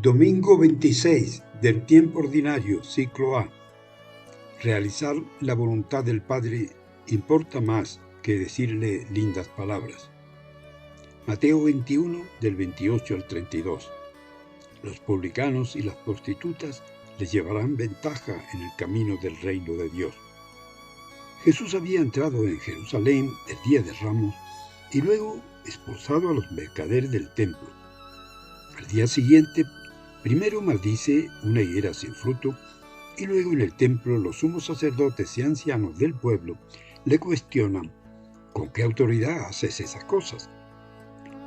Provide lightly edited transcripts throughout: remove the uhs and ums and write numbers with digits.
Domingo 26 del tiempo ordinario, ciclo A. Realizar la voluntad del Padre importa más que decirle lindas palabras. Mateo 21, del 28 al 32. Los publicanos y las prostitutas les llevarán ventaja en el camino del reino de Dios. Jesús había entrado en Jerusalén el día de Ramos y luego expulsado a los mercaderes del templo. Al día siguiente, primero maldice una higuera sin fruto, y luego en el templo los sumos sacerdotes y ancianos del pueblo le cuestionan ¿con qué autoridad haces esas cosas?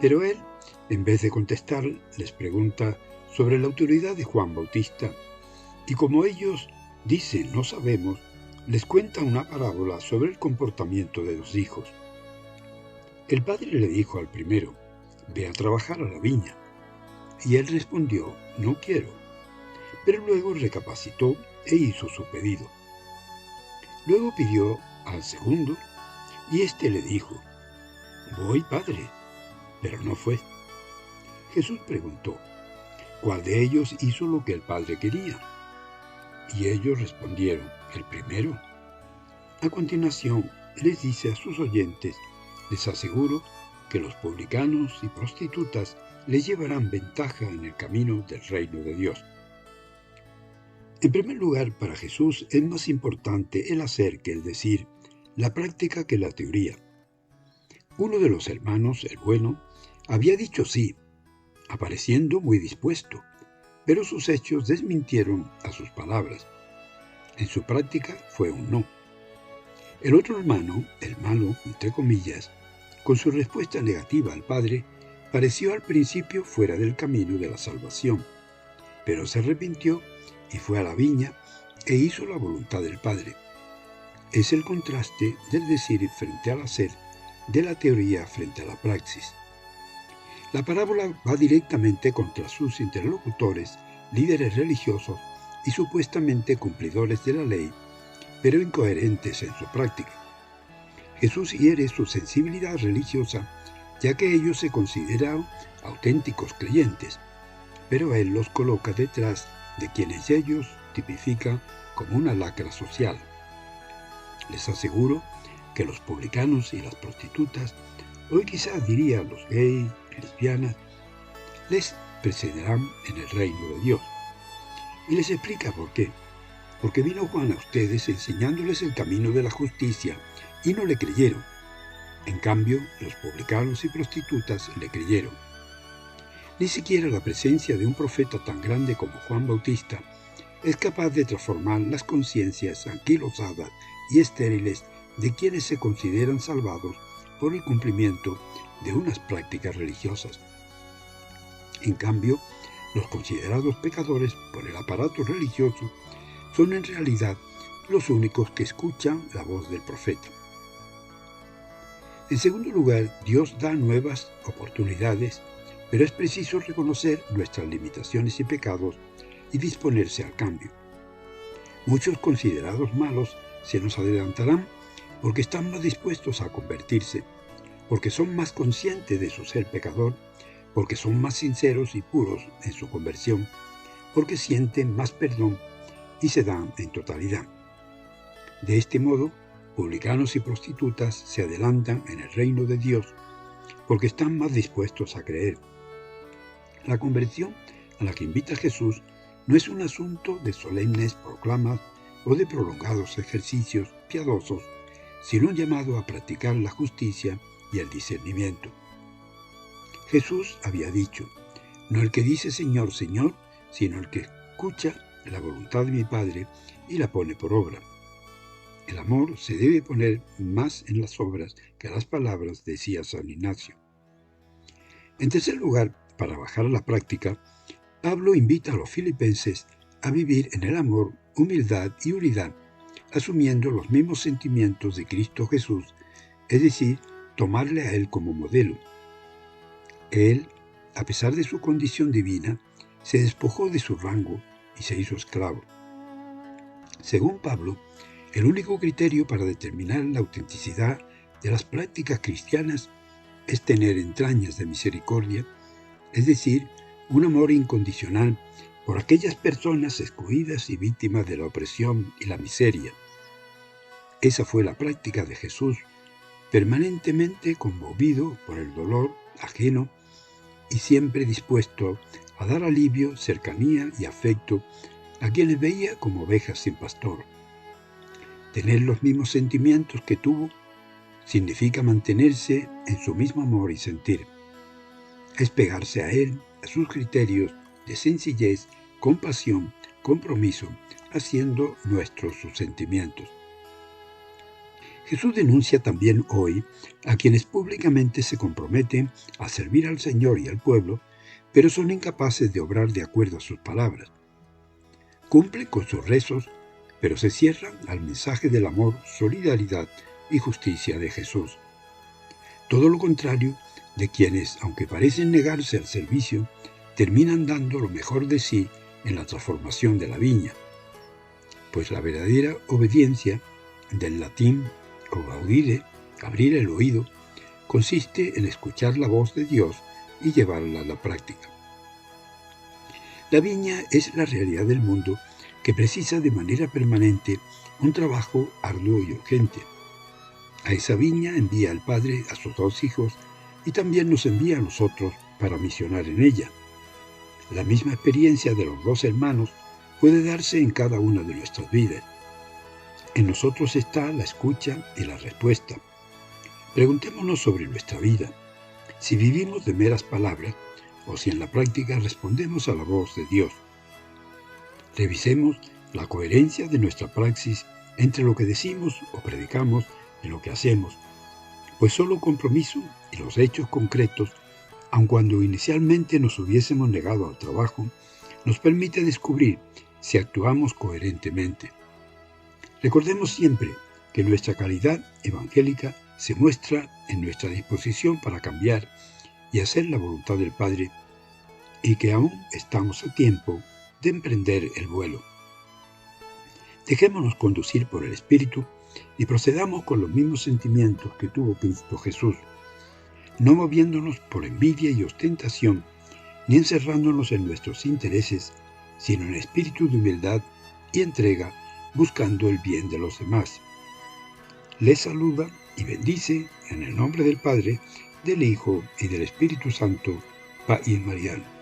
Pero él, en vez de contestar, les pregunta sobre la autoridad de Juan Bautista, y como ellos dicen no sabemos, les cuenta una parábola sobre el comportamiento de los hijos. El padre le dijo al primero, ve a trabajar a la viña. Y él respondió, no quiero. Pero luego recapacitó e hizo su pedido. Luego pidió al segundo, y éste le dijo, voy, padre, pero no fue. Jesús preguntó, ¿cuál de ellos hizo lo que el padre quería? Y ellos respondieron, el primero. A continuación, les dice a sus oyentes, les aseguro que los publicanos y prostitutas les llevarán ventaja en el camino del reino de Dios. En primer lugar, para Jesús es más importante el hacer que el decir, la práctica que la teoría. Uno de los hermanos, el bueno, había dicho sí, apareciendo muy dispuesto, pero sus hechos desmintieron a sus palabras. En su práctica fue un no. El otro hermano, el malo, entre comillas, con su respuesta negativa al Padre, pareció al principio fuera del camino de la salvación, pero se arrepintió y fue a la viña e hizo la voluntad del Padre. Es el contraste del decir frente al hacer, de la teoría frente a la praxis. La parábola va directamente contra sus interlocutores, líderes religiosos y supuestamente cumplidores de la ley, pero incoherentes en su práctica. Jesús hiere su sensibilidad religiosa, ya que ellos se consideran auténticos creyentes, pero él los coloca detrás de quienes ellos tipifican como una lacra social. Les aseguro que los publicanos y las prostitutas, hoy quizás diría los gays, lesbianas, les precederán en el reino de Dios. Y les explica por qué. Porque vino Juan a ustedes enseñándoles el camino de la justicia y no le creyeron. En cambio, los publicanos y prostitutas le creyeron. Ni siquiera la presencia de un profeta tan grande como Juan Bautista es capaz de transformar las conciencias anquilosadas y estériles de quienes se consideran salvados por el cumplimiento de unas prácticas religiosas. En cambio, los considerados pecadores por el aparato religioso son en realidad los únicos que escuchan la voz del profeta. En segundo lugar, Dios da nuevas oportunidades, pero es preciso reconocer nuestras limitaciones y pecados y disponerse al cambio. Muchos considerados malos se nos adelantarán porque están más dispuestos a convertirse, porque son más conscientes de su ser pecador, porque son más sinceros y puros en su conversión, porque sienten más perdón y se dan en totalidad. De este modo, publicanos y prostitutas se adelantan en el reino de Dios porque están más dispuestos a creer. La conversión a la que invita Jesús no es un asunto de solemnes proclamas o de prolongados ejercicios piadosos, sino un llamado a practicar la justicia y el discernimiento. Jesús había dicho, no el que dice Señor, Señor, sino el que escucha la voluntad de mi Padre y la pone por obra. El amor se debe poner más en las obras que las palabras, decía San Ignacio. En tercer lugar, para bajar a la práctica, Pablo invita a los filipenses a vivir en el amor, humildad y unidad, asumiendo los mismos sentimientos de Cristo Jesús, es decir, tomarle a Él como modelo. Él, a pesar de su condición divina, se despojó de su rango y se hizo esclavo. Según Pablo, el único criterio para determinar la autenticidad de las prácticas cristianas es tener entrañas de misericordia, es decir, un amor incondicional por aquellas personas excluidas y víctimas de la opresión y la miseria. Esa fue la práctica de Jesús, permanentemente conmovido por el dolor ajeno y siempre dispuesto a dar alivio, cercanía y afecto a quienes veía como ovejas sin pastor. Tener los mismos sentimientos que tuvo significa mantenerse en su mismo amor y sentir. Es pegarse a él, a sus criterios de sencillez, compasión, compromiso, haciendo nuestros sus sentimientos. Jesús denuncia también hoy a quienes públicamente se comprometen a servir al Señor y al pueblo, pero son incapaces de obrar de acuerdo a sus palabras. Cumplen con sus rezos, pero se cierran al mensaje del amor, solidaridad y justicia de Jesús. Todo lo contrario de quienes, aunque parecen negarse al servicio, terminan dando lo mejor de sí en la transformación de la viña. Pues la verdadera obediencia, del latín audire, abrir el oído, consiste en escuchar la voz de Dios y llevarla a la práctica. La viña es la realidad del mundo que precisa de manera permanente un trabajo arduo y urgente. A esa viña envía el Padre a sus 2 hijos y también nos envía a nosotros para misionar en ella. La misma experiencia de los 2 hermanos puede darse en cada una de nuestras vidas. En nosotros está la escucha y la respuesta. Preguntémonos sobre nuestra vida, si vivimos de meras palabras o si en la práctica respondemos a la voz de Dios. Revisemos la coherencia de nuestra praxis entre lo que decimos o predicamos y lo que hacemos, pues solo compromiso y los hechos concretos, aun cuando inicialmente nos hubiésemos negado al trabajo, nos permite descubrir si actuamos coherentemente. Recordemos siempre que nuestra calidad evangélica se muestra en nuestra disposición para cambiar y hacer la voluntad del Padre, y que aún estamos a tiempo de emprender el vuelo. Dejémonos conducir por el Espíritu y procedamos con los mismos sentimientos que tuvo Cristo Jesús, no moviéndonos por envidia y ostentación, ni encerrándonos en nuestros intereses, sino en espíritu de humildad y entrega, buscando el bien de los demás. Les saluda y bendice en el nombre del Padre, del Hijo y del Espíritu Santo, Padre Mariano.